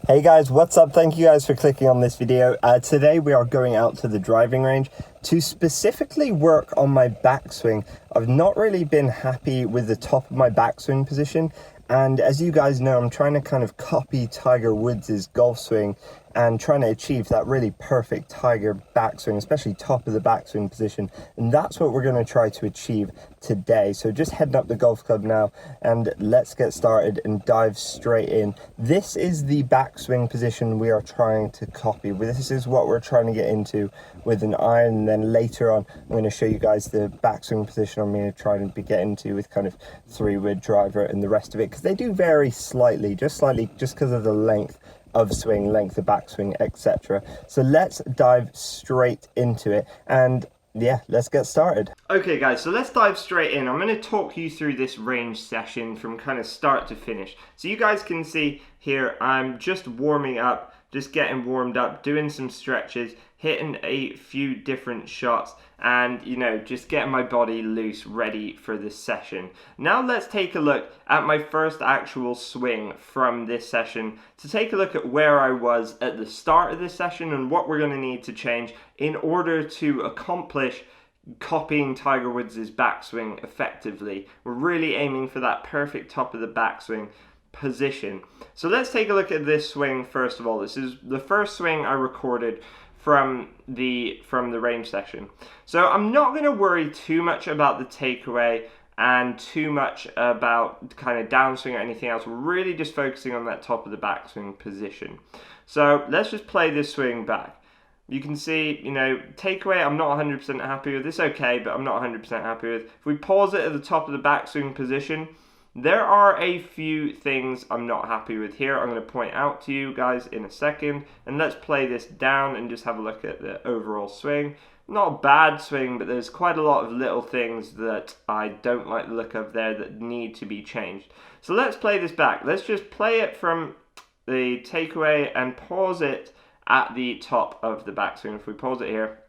Hey guys, what's up? Thank you guys for clicking on this video. Today we are going out to the driving range to specifically work on my backswing. I've not really been happy with the top of my backswing position, and as you guys know, I'm trying to kind of copy Tiger Woods' golf swing and trying to achieve that really perfect Tiger backswing, especially top of the backswing position. And that's what we're going to try to achieve today. So just heading up the golf club now and let's get started and dive straight in. This is the backswing position we are trying to copy. This is what we're trying to get into with an iron, and then later on I'm going to show you guys the backswing position I'm going to try to get into with kind of 3-wood driver and the rest of it, because they do vary slightly just because of the length of swing, length of backswing, etc. So let's dive straight into it, and yeah, let's get started. Okay guys, so let's dive straight in. I'm going to talk you through this range session from kind of start to finish. So you guys can see here, I'm just warming up, just getting warmed up, doing some stretches, hitting a few different shots, and just getting my body loose, ready for this session. Now let's take a look at my first actual swing from this session, to take a look at where I was at the start of this session and what we're going to need to change in order to accomplish copying Tiger Woods' backswing effectively. We're really aiming for that perfect top of the backswing position. So let's take a look at this swing first of all. This is the first swing I recorded from the range session. So I'm not going to worry too much about the takeaway and too much about kind of downswing or anything else. We're really just focusing on that top of the backswing position. So let's just play this swing back. You can see, takeaway I'm not 100% happy with. It's okay, but I'm not 100% happy with. If we pause it at the top of the backswing position, there are a few things I'm not happy with here. I'm going to point out to you guys in a second, and let's play this down and just have a look at the overall swing. Not a bad swing, but there's quite a lot of little things that I don't like the look of there that need to be changed. So let's play this back. Let's just play it from the takeaway and pause it at the top of the backswing. If we pause it here.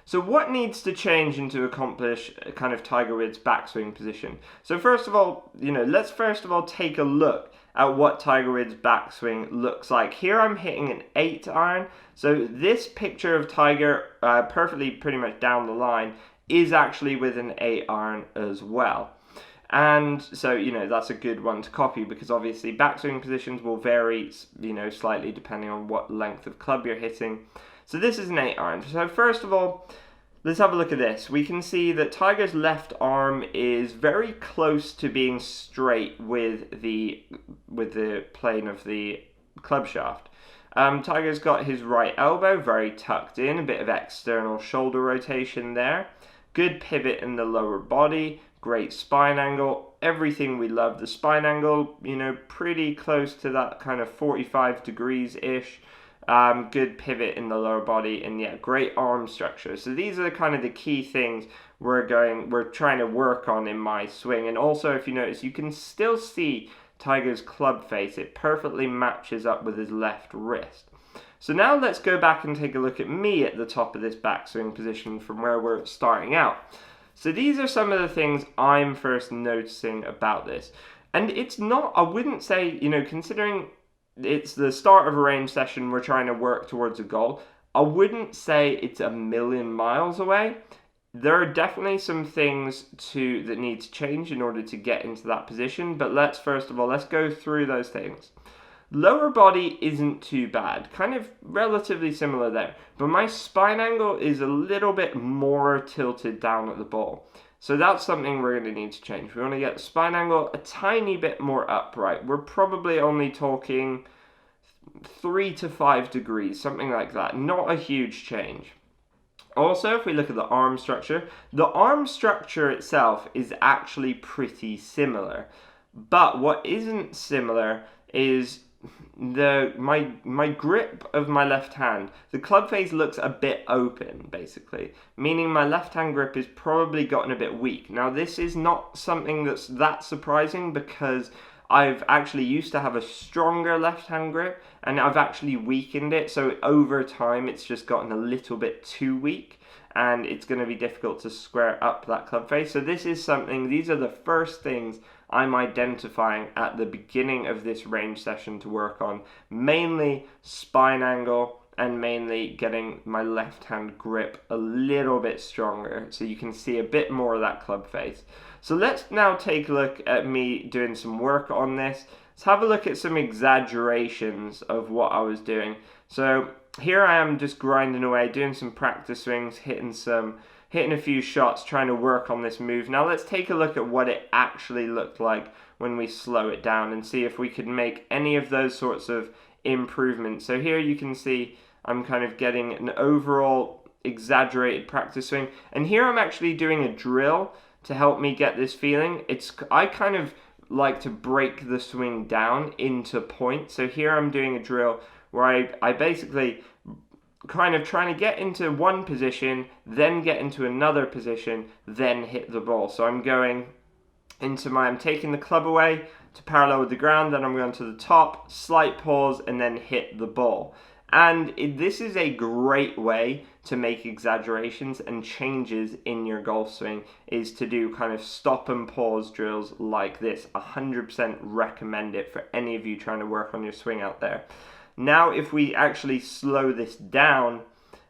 So what needs to change to accomplish a kind of Tiger Woods backswing position? So first of all, let's first of all take a look at what Tiger Woods backswing looks like. Here I'm hitting an 8-iron. So this picture of Tiger, perfectly pretty much down the line, is actually with an 8-iron as well. And so, that's a good one to copy, because obviously backswing positions will vary, slightly depending on what length of club you're hitting. So this is an 8-iron. So first of all, let's have a look at this. We can see that Tiger's left arm is very close to being straight with the plane of the club shaft. Tiger's got his right elbow very tucked in, a bit of external shoulder rotation there. Good pivot in the lower body, great spine angle, everything we love. The spine angle, pretty close to that kind of 45 degrees-ish. Good pivot in the lower body, and yeah, great arm structure. So these are kind of the key things we're trying to work on in my swing. And also, if you notice, you can still see Tiger's club face. It perfectly matches up with his left wrist. So now let's go back and take a look at me at the top of this backswing position from where we're starting out. So these are some of the things I'm first noticing about this. And it's not, I wouldn't say, considering it's the start of a range session, we're trying to work towards a goal, I wouldn't say it's a million miles away. There are definitely some things that need to change in order to get into that position, but let's go through those things. Lower body isn't too bad, kind of relatively similar there, but my spine angle is a little bit more tilted down at the ball. So that's something we're going to need to change. We want to get the spine angle a tiny bit more upright. We're probably only talking 3 to 5 degrees, something like that. Not a huge change. Also, if we look at the arm structure itself is actually pretty similar. But what isn't similar is my grip of my left hand. The club face looks a bit open, basically, meaning my left hand grip is probably gotten a bit weak. Now this is not something that's that surprising, because I've actually used to have a stronger left hand grip and I've actually weakened it, so over time it's just gotten a little bit too weak. and it's going to be difficult to square up that club face. So these are the first things I'm identifying at the beginning of this range session to work on, mainly spine angle and mainly getting my left hand grip a little bit stronger so you can see a bit more of that club face. So let's now take a look at me doing some work on this. Let's have a look at some exaggerations of what I was doing. So here I am just grinding away, doing some practice swings, hitting a few shots, trying to work on this move. Now let's take a look at what it actually looked like when we slow it down and see if we could make any of those sorts of improvements. So here you can see I'm kind of getting an overall exaggerated practice swing, and here I'm actually doing a drill to help me get this feeling. I kind of like to break the swing down into points. So here I'm doing a drill where I basically kind of trying to get into one position, then get into another position, then hit the ball. So I'm taking the club away to parallel with the ground, then I'm going to the top, slight pause, and then hit the ball. And this is a great way to make exaggerations and changes in your golf swing, is to do kind of stop and pause drills like this. 100% recommend it for any of you trying to work on your swing out there. Now, if we actually slow this down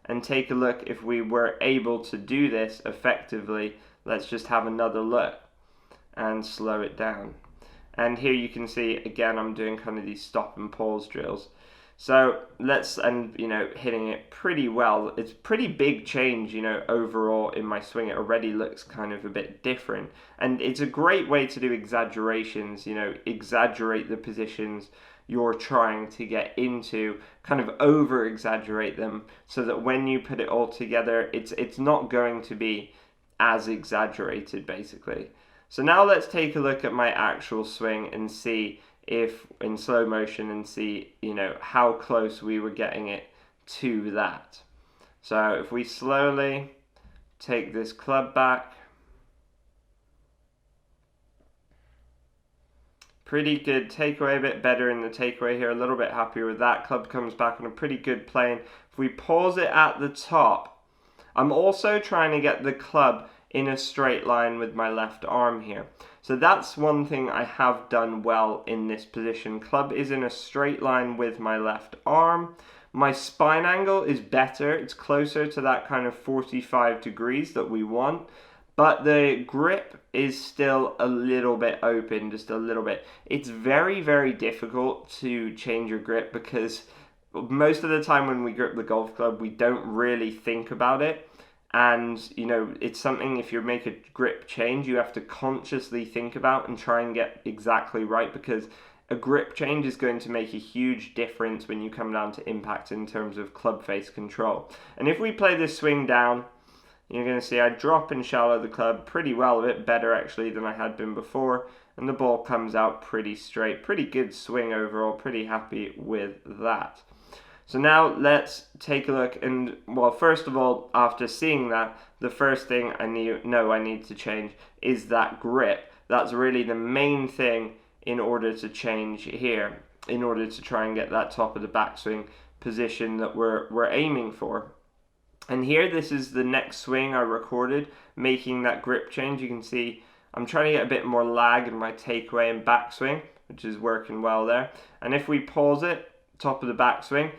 and take a look if we were able to do this effectively, let's just have another look and slow it down. And here you can see, again, I'm doing kind of these stop and pause drills. So hitting it pretty well. It's pretty big change, overall in my swing. It already looks kind of a bit different. And it's a great way to do exaggerations, exaggerate the positions you're trying to get into, kind of over exaggerate them so that when you put it all together, it's not going to be as exaggerated basically. So now let's take a look at my actual swing and see if in slow motion and see how close we were getting it to that. So if we slowly take this club back, pretty good takeaway, a bit better in the takeaway here, a little bit happier with that. Club comes back on a pretty good plane. If we pause it at the top, I'm also trying to get the club in a straight line with my left arm here. So that's one thing I have done well in this position. Club is in a straight line with my left arm. My spine angle is better. It's closer to that kind of 45 degrees that we want. But the grip is still a little bit open, just a little bit. It's very, very difficult to change your grip because most of the time when we grip the golf club, we don't really think about it. And, it's something, if you make a grip change, you have to consciously think about and try and get exactly right, because a grip change is going to make a huge difference when you come down to impact in terms of club face control. And if we play this swing down, you're going to see I drop and shallow the club pretty well, a bit better actually than I had been before, and the ball comes out pretty straight. Pretty good swing overall, pretty happy with that. So now let's take a look, and well, first of all, after seeing that, the first thing I need to change is that grip. That's really the main thing in order to change here, in order to try and get that top of the backswing position that we're aiming for. And here, this is the next swing I recorded, making that grip change. You can see I'm trying to get a bit more lag in my takeaway and backswing, which is working well there. And if we pause it, top of the backswing,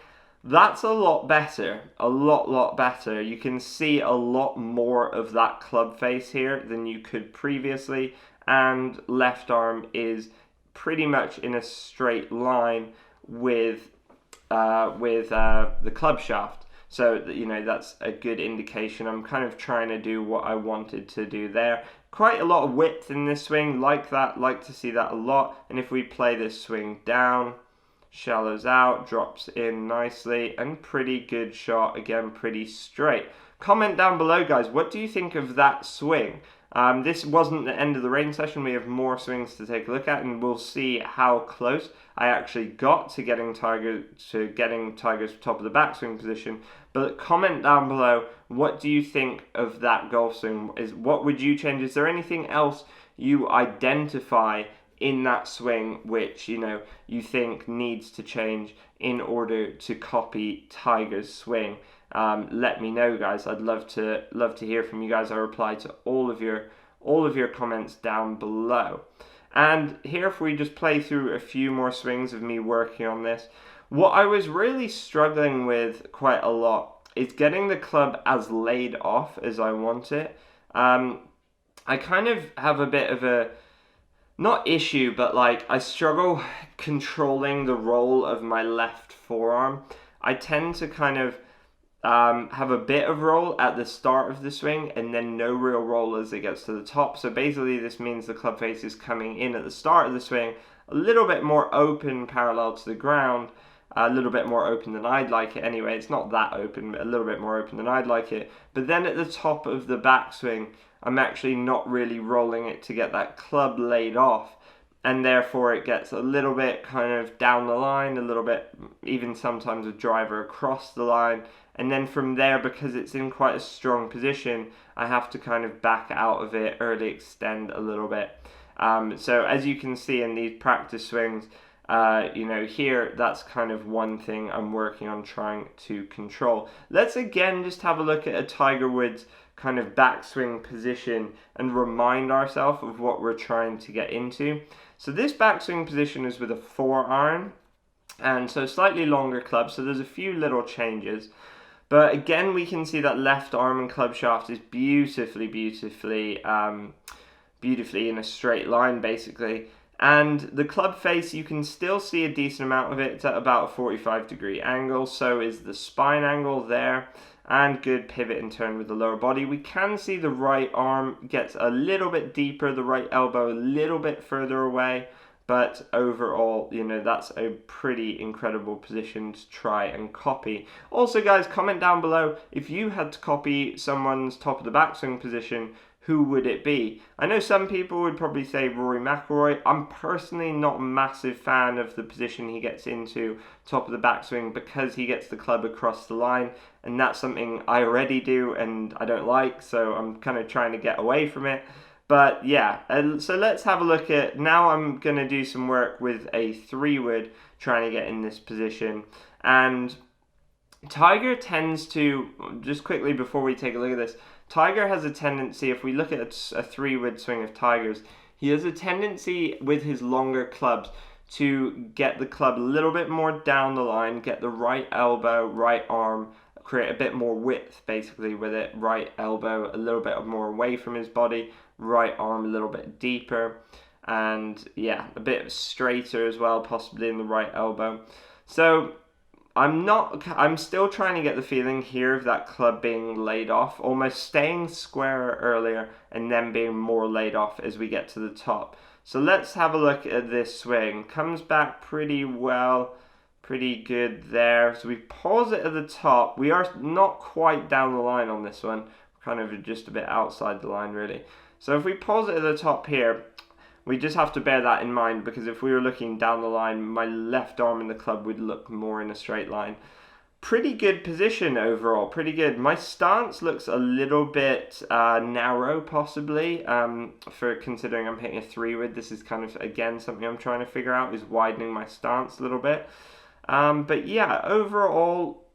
that's a lot better, a lot better. You can see a lot more of that club face here than you could previously, and left arm is pretty much in a straight line with the club shaft. So, that's a good indication. I'm kind of trying to do what I wanted to do there. Quite a lot of width in this swing, like to see that a lot. And if we play this swing down, shallows out, drops in nicely, and pretty good shot, again, pretty straight. Comment down below, guys, what do you think of that swing? This wasn't the end of the range session. We have more swings to take a look at, and we'll see how close I actually got to getting Tiger's top of the backswing position. But comment down below, what do you think of that golf swing? What would you change? Is there anything else you identify in that swing which, you know, you think needs to change in order to copy Tiger's swing. Let me know, guys. I'd love to hear from you guys. I reply to all of your comments down below. And here, if we just play through a few more swings of me working on this, what I was really struggling with quite a lot is getting the club as laid off as I want it. I kind of have a bit of a, not issue, but like I struggle controlling the roll of my left forearm. I tend to kind of have a bit of roll at the start of the swing and then no real roll as it gets to the top. So basically this means the club face is coming in at the start of the swing a little bit more open parallel to the ground, a little bit more open than I'd like it anyway. It's not that open, but a little bit more open than I'd like it. But then at the top of the backswing, I'm actually not really rolling it to get that club laid off. And therefore it gets a little bit kind of down the line, a little bit, even sometimes a driver across the line. And then from there, because it's in quite a strong position, I have to kind of back out of it, early extend a little bit. So as you can see in these practice swings, you know, here, that's kind of one thing I'm working on trying to control. Let's again just have a look at a Tiger Woods kind of backswing position and remind ourselves of what we're trying to get into. So this backswing position is with a 4-iron, and so slightly longer club, so there's a few little changes. But again, we can see that left arm and club shaft is beautifully in a straight line, basically. And the club face, you can still see a decent amount of it. It's at about a 45-degree angle, so is the spine angle there. And good pivot and turn with the lower body. We can see the right arm gets a little bit deeper, the right elbow a little bit further away. But overall, you know, that's a pretty incredible position to try and copy. Also, guys, comment down below if you had to copy someone's top of the backswing position, who would it be? I know some people would probably say Rory McIlroy. I'm personally not a massive fan of the position he gets into top of the backswing because he gets the club across the line, and that's something I already do and I don't like, so I'm kind of trying to get away from it. But yeah, so let's have a look at, now I'm going to do some work with a 3-wood trying to get in this position. And Tiger tends to, just quickly before we take a look at this, Tiger has a tendency, if we look at a 3-wood swing of Tiger's, he has a tendency with his longer clubs to get the club a little bit more down the line, get the right elbow, right arm, create a bit more width basically with it, right elbow a little bit more away from his body, right arm a little bit deeper, and yeah, a bit straighter as well, possibly in the right elbow. So I'm still trying to get the feeling here of that club being laid off, almost staying squarer earlier and then being more laid off as we get to the top. So let's have a look at this swing. Comes back pretty well, pretty good there. So we pause it at the top. We are not quite down the line on this one, kind of just a bit outside the line really. So if we pause it at the top here, we just have to bear that in mind, because if we were looking down the line, my left arm in the club would look more in a straight line. Pretty good position overall, pretty good. My stance looks a little bit narrow possibly, for considering I'm hitting a 3-wood. This is kind of, again, something I'm trying to figure out, is widening my stance a little bit. But yeah, overall,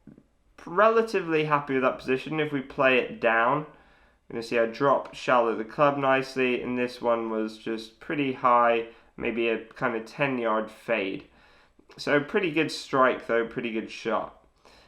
relatively happy with that position. If we play it down, you're going to see I drop shallow the club nicely, and this one was just pretty high, maybe a kind of 10-yard fade. So pretty good strike though, pretty good shot.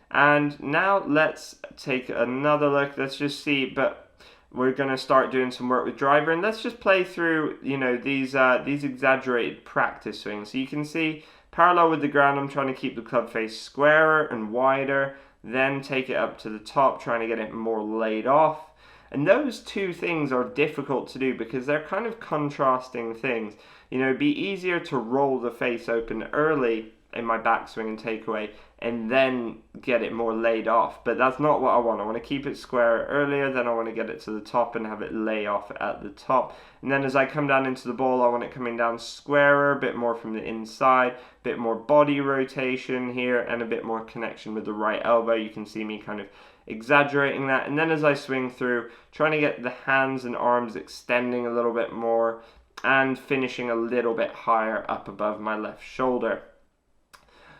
And now let's take another look. Let's just see, but we're going to start doing some work with driver, and let's just play through, you know, these exaggerated practice swings. So you can see parallel with the ground, I'm trying to keep the club face squarer and wider, then take it up to the top, trying to get it more laid off. And those two things are difficult to do because they're kind of contrasting things. You know, it'd be easier to roll the face open early in my backswing and takeaway and then get it more laid off. But that's not what I want. I want to keep it square earlier, then I want to get it to the top and have it lay off at the top. And then as I come down into the ball, I want it coming down squarer, a bit more from the inside, a bit more body rotation here, and a bit more connection with the right elbow. You can see me kind of exaggerating that. And then as I swing through, trying to get the hands and arms extending a little bit more, and finishing a little bit higher up above my left shoulder.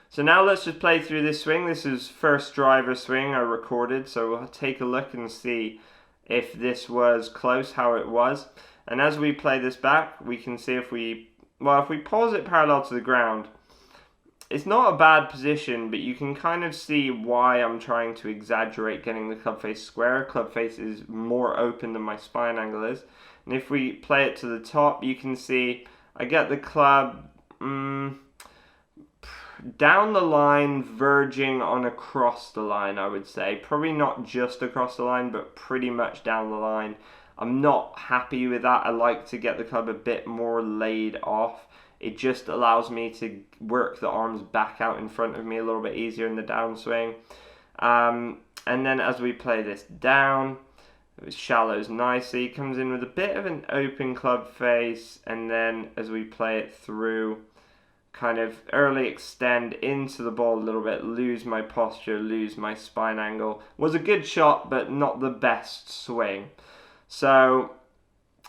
So now let's just play through this swing. This is first driver swing I recorded, so we'll take a look and see if this was close, how it was. And as we play this back, we can see if we pause it parallel to the ground, it's not a bad position, but you can kind of see why I'm trying to exaggerate getting the club face square. Club face is more open than my spine angle is. And if we play it to the top, you can see I get the club down the line, verging on across the line, I would say. Probably not just across the line, but pretty much down the line. I'm not happy with that. I like to get the club a bit more laid off. It just allows me to work the arms back out in front of me a little bit easier in the downswing. And then as we play this down, it shallows nicely, comes in with a bit of an open club face, and then as we play it through, kind of early extend into the ball a little bit, lose my posture, lose my spine angle. Was a good shot, but not the best swing. So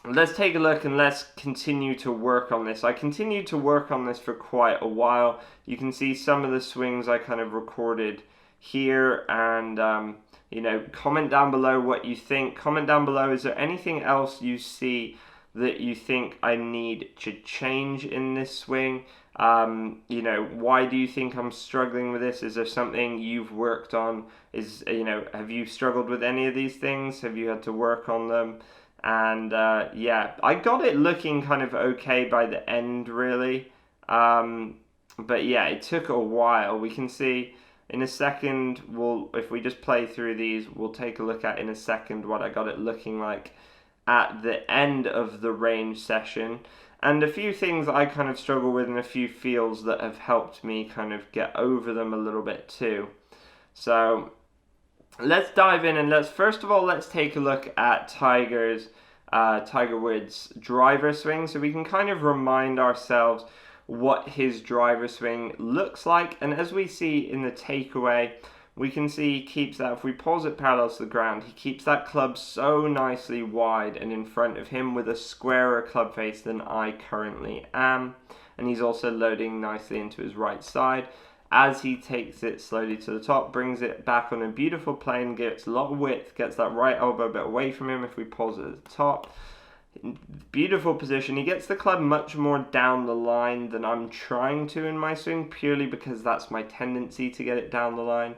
let's take a look and let's continue to work on this. I continued to work on this for quite a while. You can see some of the swings I kind of recorded here, and you know, comment down below what you think. Comment down below, is there anything else you see that you think I need to change in this swing? You know, why do you think I'm struggling with this? Is there something you've worked on? Have you struggled with any of these things? Have you had to work on them? And yeah, I got it looking kind of okay by the end, really. But yeah, it took a while. We can see in a second, if we just play through these, we'll take a look at in a second what I got it looking like at the end of the range session. And a few things I kind of struggle with, and a few feels that have helped me kind of get over them a little bit too. So let's dive in, and first of all, let's take a look at Tiger Woods' driver swing, so we can kind of remind ourselves what his driver swing looks like. And as we see in the takeaway, we can see he keeps that, if we pause it parallel to the ground, he keeps that club so nicely wide and in front of him with a squarer club face than I currently am. And he's also loading nicely into his right side. As he takes it slowly to the top, brings it back on a beautiful plane, gets a lot of width, gets that right elbow a bit away from him if we pause it at the top. Beautiful position. He gets the club much more down the line than I'm trying to in my swing, purely because that's my tendency to get it down the line.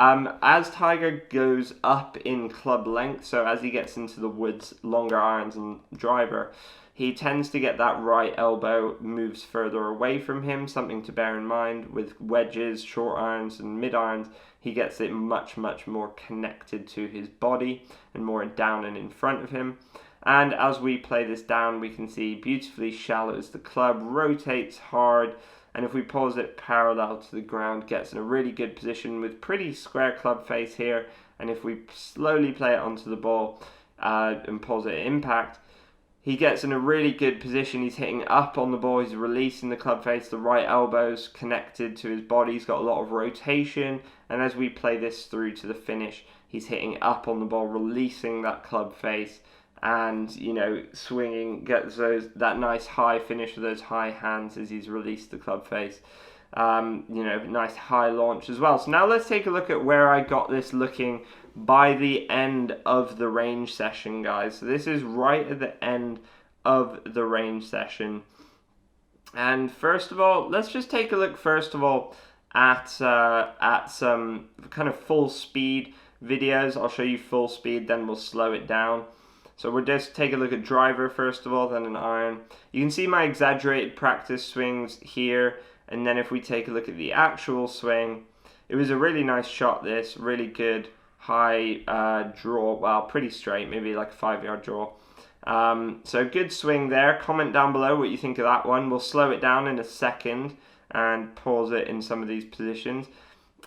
As Tiger goes up in club length, so as he gets into the Woods longer irons and driver, he tends to get that right elbow moves further away from him, something to bear in mind. With wedges, short irons and mid irons, he gets it much more connected to his body and more down and in front of him. And as we play this down, we can see beautifully shallows the club, rotates hard, and if we pause it parallel to the ground, gets in a really good position with pretty square club face here. And if we slowly play it onto the ball and pause it at impact, he gets in a really good position. He's hitting up on the ball, he's releasing the club face, the right elbow's connected to his body, he's got a lot of rotation, and as we play this through to the finish, he's hitting up on the ball, releasing that club face, and, you know, swinging, gets that nice high finish with those high hands as he's released the club face. You know, nice high launch as well. So now let's take a look at where I got this looking by the end of the range session, guys. So this is right at the end of the range session. And first of all, let's just take a look first of all at some kind of full speed videos. I'll show you full speed, then we'll slow it down. So we'll just take a look at driver first of all, then an iron. You can see my exaggerated practice swings here, and then if we take a look at the actual swing, it was a really nice shot this, really good high draw, well, pretty straight, maybe like a 5-yard draw. So good swing there. Comment down below what you think of that one. We'll slow it down in a second and pause it in some of these positions.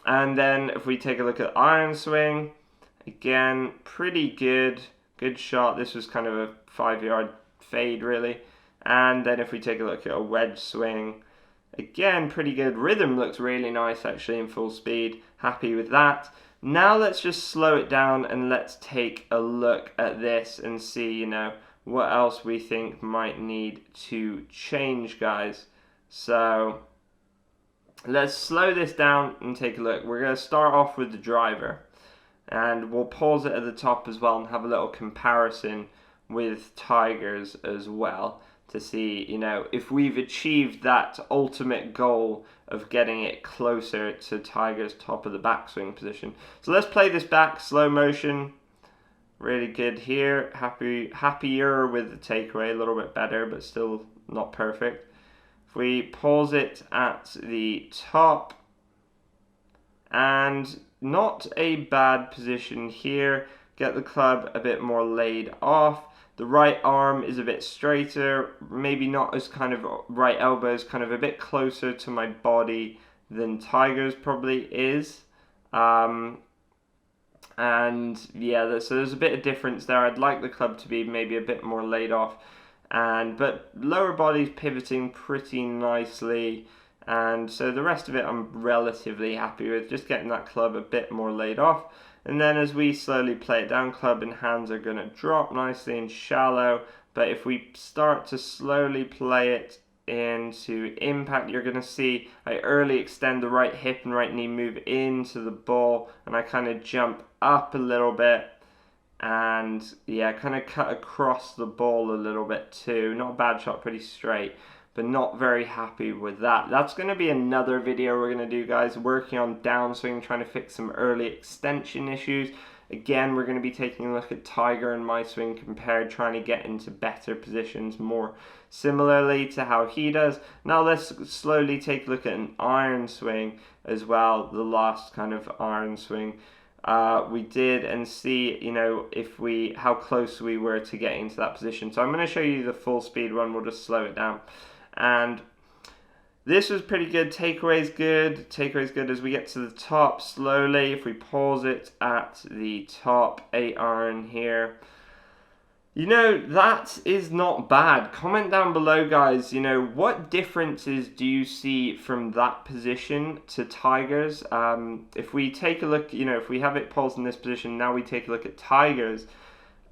And then if we take a look at iron swing, again, pretty good. Good shot. This was kind of a 5-yard fade, really. And then if we take a look at a wedge swing, again, pretty good. Rhythm looks really nice, actually, in full speed. Happy with that. Now let's just slow it down and let's take a look at this and see, you know, what else we think might need to change, guys. So let's slow this down and take a look. We're going to start off with the driver, and we'll pause it at the top as well and have a little comparison with Tiger's as well to see, you know, if we've achieved that ultimate goal of getting it closer to Tiger's top of the backswing position. So let's play this back, slow motion. Really good here. Happier with the takeaway, a little bit better, but still not perfect. If we pause it at the top, and not a bad position here. Get the club a bit more laid off. The right arm is a bit straighter, maybe not as kind of right elbow is kind of a bit closer to my body than Tiger's probably is. And yeah, so there's a bit of difference there. I'd like the club to be maybe a bit more laid off, but lower body's pivoting pretty nicely. And so the rest of it I'm relatively happy with, just getting that club a bit more laid off. And then as we slowly play it down, club and hands are going to drop nicely and shallow. But if we start to slowly play it into impact, you're going to see I early extend the right hip and right knee, move into the ball, and I kind of jump up a little bit. And yeah, kind of cut across the ball a little bit too. Not a bad shot, pretty straight, but not very happy with that. That's going to be another video we're going to do, guys, working on downswing, trying to fix some early extension issues. Again, we're going to be taking a look at Tiger and my swing compared, trying to get into better positions more similarly to how he does. Now let's slowly take a look at an iron swing as well, the last kind of iron swing we did, and see, you know, how close we were to getting to that position. So I'm going to show you the full speed one. We'll just slow it down. And this was pretty good. Takeaway's good. Takeaway's good as we get to the top slowly. If we pause it at the top, 8 iron here. You know, that is not bad. Comment down below, guys, you know, what differences do you see from that position to Tiger's? If we take a look, you know, if we have it paused in this position, now we take a look at Tiger's.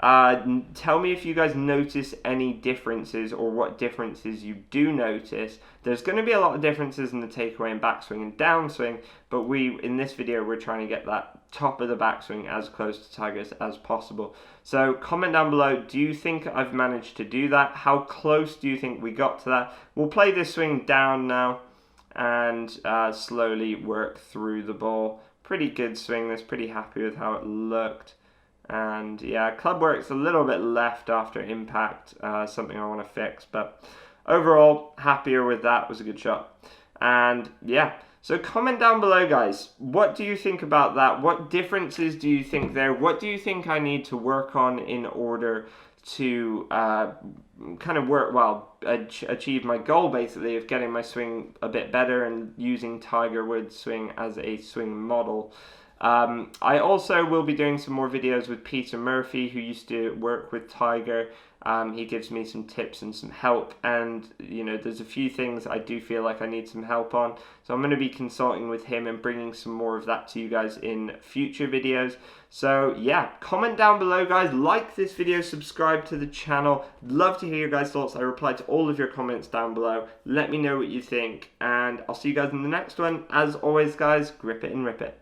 Tell me if you guys notice any differences, or what differences you do notice. There's going to be a lot of differences in the takeaway and backswing and downswing, but in this video we're trying to get that top of the backswing as close to Tiger's as possible. So comment down below, do you think I've managed to do that? How close do you think we got to that? We'll play this swing down now and slowly work through the ball. Pretty good swing this, pretty happy with how it looked. And yeah, club work's a little bit left after impact, something I want to fix, but overall happier with that. Was a good shot. And yeah, so comment down below, guys, what do you think about that? What differences do you think there? What do you think I need to work on in order to kind of achieve my goal, basically, of getting my swing a bit better and using Tiger Woods' swing as a swing model? I also will be doing some more videos with Peter Murphy, who used to work with Tiger. He gives me some tips and some help, and you know, there's a few things I do feel like I need some help on, so I'm going to be consulting with him and bringing some more of that to you guys in future videos. So yeah, comment down below, guys, like this video, subscribe to the channel. Love to hear your guys' thoughts. I reply to all of your comments down below. Let me know what you think, and I'll see you guys in the next one. As always, guys, grip it and rip it.